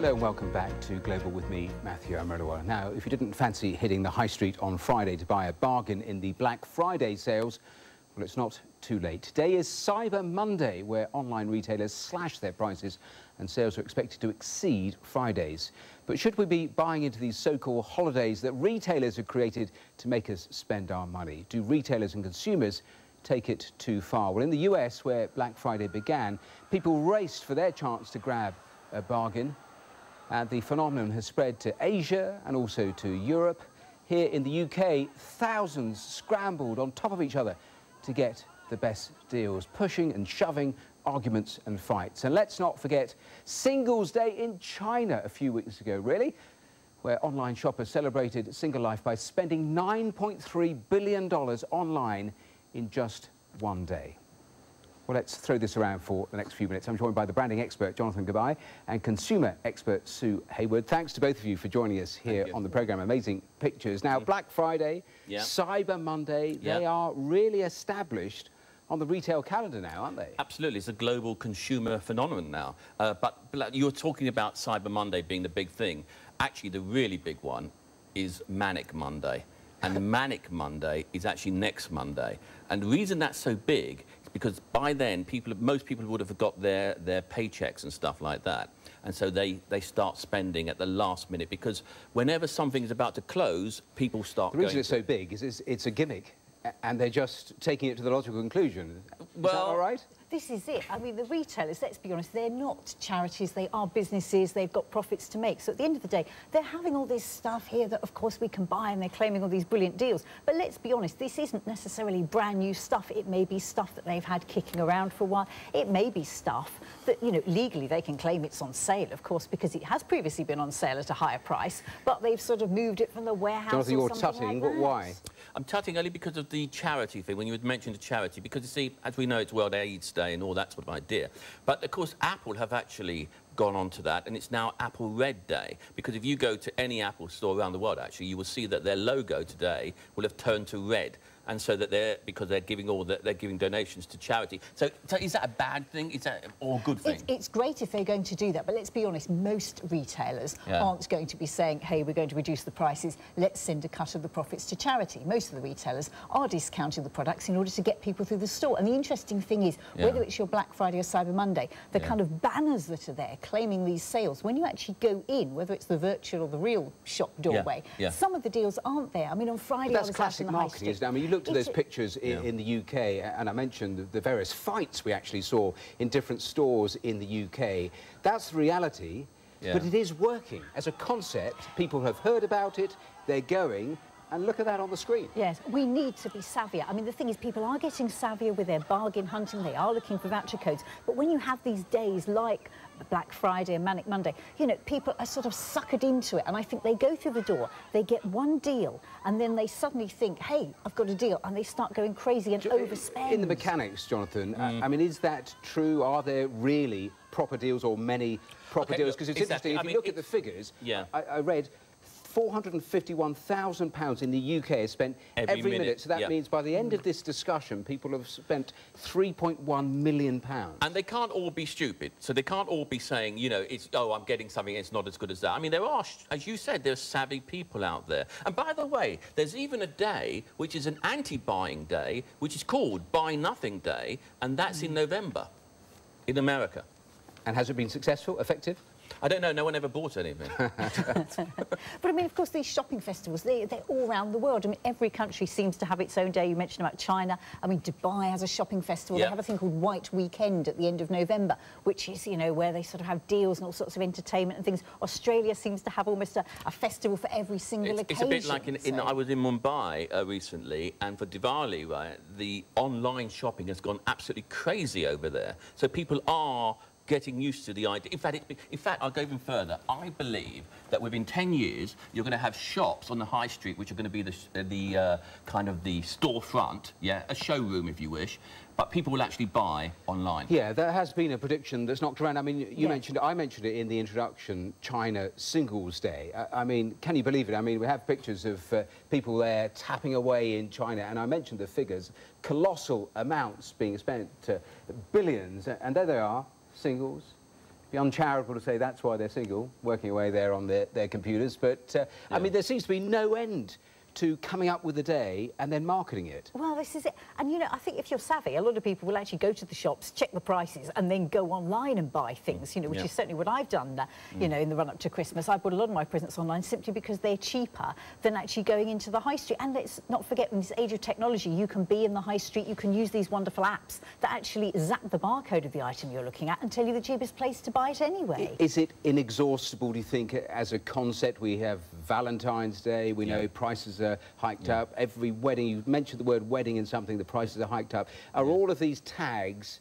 Hello and welcome back to Global with me, Matthew Amrulawala. Now, if you didn't fancy hitting the high street on Friday to buy a bargain in the Black Friday sales, well, it's not too late. Today is Cyber Monday, where online retailers slash their prices and sales are expected to exceed Fridays. But should we be buying into these so-called holidays that retailers have created to make us spend our money? Do retailers and consumers take it too far? Well, in the US, where Black Friday began, people raced for their chance to grab a bargain. And the phenomenon has spread to Asia and also to Europe. Here in the UK, thousands scrambled on top of each other to get the best deals, pushing and shoving, arguments and fights. And let's not forget Singles Day in China a few weeks ago, really, where online shoppers celebrated single life by spending $9.3 billion online in just one day. Well, let's throw this around for the next few minutes. I'm joined by the branding expert, Jonathan Gabay, and consumer expert, Sue Hayward. Thanks to both of you for joining us here on the programme. Amazing pictures. Now, Black Friday, Cyber Monday, they are really established on the retail calendar now, aren't they? Absolutely. It's a global consumer phenomenon now. But you're talking about Cyber Monday being the big thing. Actually, the really big one is Manic Monday. And Manic Monday is actually next Monday. And the reason that's so big is because by then, most people would have got their paychecks and stuff like that. And so they start spending at the last minute, because whenever something's about to close, people start going. The reason it's so big is it's a gimmick, and they're just taking it to the logical conclusion. Is that all right? This is it. I mean, the retailers, let's be honest, they're not charities, they are businesses, they've got profits to make. So at the end of the day, they're having all this stuff here that, of course, we can buy, and they're claiming all these brilliant deals. But let's be honest, this isn't necessarily brand new stuff. It may be stuff that they've had kicking around for a while. It may be stuff that, you know, legally they can claim it's on sale, of course, because it has previously been on sale at a higher price, but they've sort of moved it from the warehouse. Jonathan, you're tutting, but why? I'm tutting only because of the charity thing, when you had mentioned the charity, because, you see, as we know, it's World AIDS Day and all that sort of idea. But, of course, Apple have actually gone on to that, and it's now Apple Red Day, because if you go to any Apple store around the world, actually, you will see that their logo today will have turned to red. And so that because they're giving donations to charity. So is that a bad thing? Is that or a good thing? It's great if they're going to do that, but let's be honest, most retailers aren't going to be saying, hey, we're going to reduce the prices, let's send a cut of the profits to charity. Most of the retailers are discounting the products in order to get people through the store. And the interesting thing is, whether it's your Black Friday or Cyber Monday, the kind of banners that are there claiming these sales, when you actually go in, whether it's the virtual or the real shop doorway, some of the deals aren't there. I mean, on Friday, that's classic marketing, isn't it? I mean, you looked at those pictures in the UK, and I mentioned the various fights we actually saw in different stores in the UK. That's the reality, but it is working. As a concept, people have heard about it, they're going, and look at that on the screen. Yes, we need to be savvier. I mean, the thing is, people are getting savvier with their bargain hunting, they are looking for voucher codes, but when you have these days like Black Friday and Manic Monday, you know, people are sort of suckered into it, and I think they go through the door, they get one deal, and then they suddenly think, hey, I've got a deal, and they start going crazy and overspend. In the mechanics, Jonathan, I mean, is that true? Are there really proper deals or many proper deals? Because it's interesting, if you look at the figures, I read £451,000 in the UK is spent every minute. So that means by the end of this discussion, people have spent £3.1 million. And they can't all be stupid. So they can't all be saying, you know, it's, oh, I'm getting something, it's not as good as that. I mean, there are, as you said, there's savvy people out there. And by the way, there's even a day which is an anti-buying day, which is called Buy Nothing Day, and that's in November in America. And has it been successful, effective? I don't know, no one ever bought anything. But I mean, of course, these shopping festivals, they're all around the world. I mean, every country seems to have its own day. You mentioned about China. I mean, Dubai has a shopping festival. They have a thing called White Weekend at the end of November, which is, you know, where they sort of have deals and all sorts of entertainment and things. Australia seems to have almost a festival for every single occasion. It's a bit like I was in Mumbai recently, and for Diwali, right, the online shopping has gone absolutely crazy over there. So people are getting used to the idea. In fact, I'll go even further. I believe that within 10 years, you're going to have shops on the high street, which are going to be the kind of the storefront, a showroom, if you wish, but people will actually buy online. Yeah, there has been a prediction that's knocked around. I mean, I mentioned it in the introduction, China Singles Day. I mean, can you believe it? I mean, we have pictures of people there tapping away in China, and I mentioned the figures, colossal amounts being spent, billions, and there they are. Singles, be uncharitable to say that's why they're single, working away there on their computers. But, I mean, there seems to be no end to coming up with a day and then marketing it. Well, this is it. And, you know, I think if you're savvy, a lot of people will actually go to the shops, check the prices, and then go online and buy things, you know, which is certainly what I've done, you know, in the run-up to Christmas. I bought a lot of my presents online simply because they're cheaper than actually going into the high street. And let's not forget, in this age of technology, you can be in the high street, you can use these wonderful apps that actually zap the barcode of the item you're looking at and tell you the cheapest place to buy it anyway. Is it inexhaustible, do you think, as a concept? We have Valentine's Day, we know prices are hiked up. Every wedding, you mentioned the word wedding in something, the prices are hiked up. Are all of these tags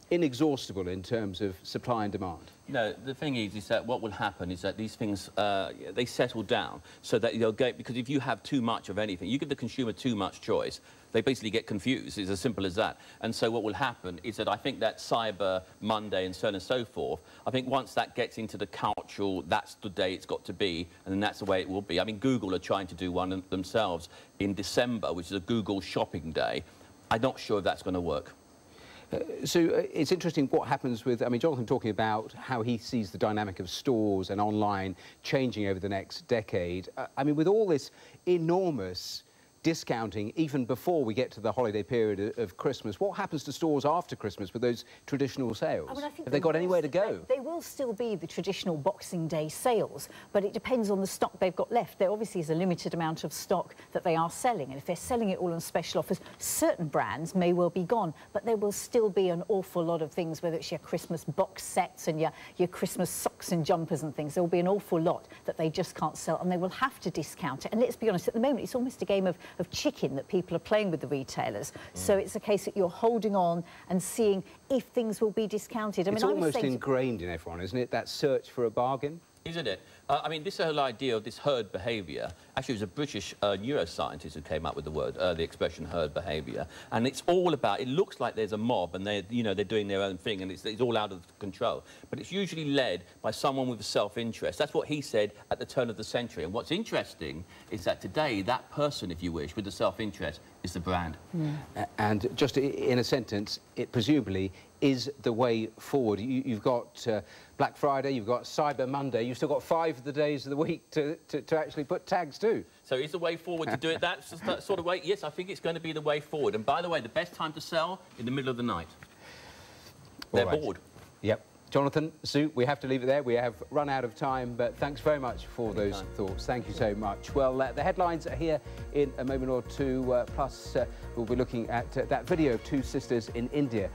inexhaustible in terms of supply and demand? No, the thing is that what will happen is that these things, they settle down so that you'll get, because if you have too much of anything, you give the consumer too much choice, they basically get confused. It's as simple as that. And so what will happen is that I think that Cyber Monday and so on and so forth, I think once that gets into the cultural, that's the day it's got to be, and then that's the way it will be. I mean, Google are trying to do one themselves in December, which is a Google shopping day. I'm not sure if that's going to work. So it's interesting what happens with, I mean, Jonathan talking about how he sees the dynamic of stores and online changing over the next decade. I mean, with all this enormous discounting, even before we get to the holiday period of Christmas, what happens to stores after Christmas with those traditional sales? I mean, I think have they got anywhere to go? They will still be the traditional Boxing Day sales, but it depends on the stock they've got left. There obviously is a limited amount of stock that they are selling, and if they're selling it all on special offers, certain brands may well be gone, but there will still be an awful lot of things, whether it's your Christmas box sets and your Christmas socks and jumpers and things. There will be an awful lot that they just can't sell, and they will have to discount it. And let's be honest, at the moment, it's almost a game of chicken that people are playing with the retailers. So it's a case that you're holding on and seeing if things will be discounted. I mean, it's almost ingrained in everyone, isn't it, that search for a bargain? Isn't it? I mean, this whole idea of this herd behaviour, actually it was a British neuroscientist who came up with the word, the expression herd behaviour, and it's all about, it looks like there's a mob and they're, you know, they're doing their own thing and it's all out of control, but it's usually led by someone with a self-interest. That's what he said at the turn of the century, and what's interesting is that today, that person, if you wish, with the self-interest is the brand. And just in a sentence, it presumably is the way forward. You've got Black Friday, you've got Cyber Monday, you've still got 5 of the days of the week to actually put tags to. So is the way forward to do it that sort of way? Yes, I think it's going to be the way forward. And by the way, the best time to sell, in the middle of the night. They're bored. Yep. Jonathan, Sue, we have to leave it there. We have run out of time, but thanks very much for those thoughts. Thank you so much. Well, the headlines are here in a moment or two, plus we'll be looking at that video of 2 sisters in India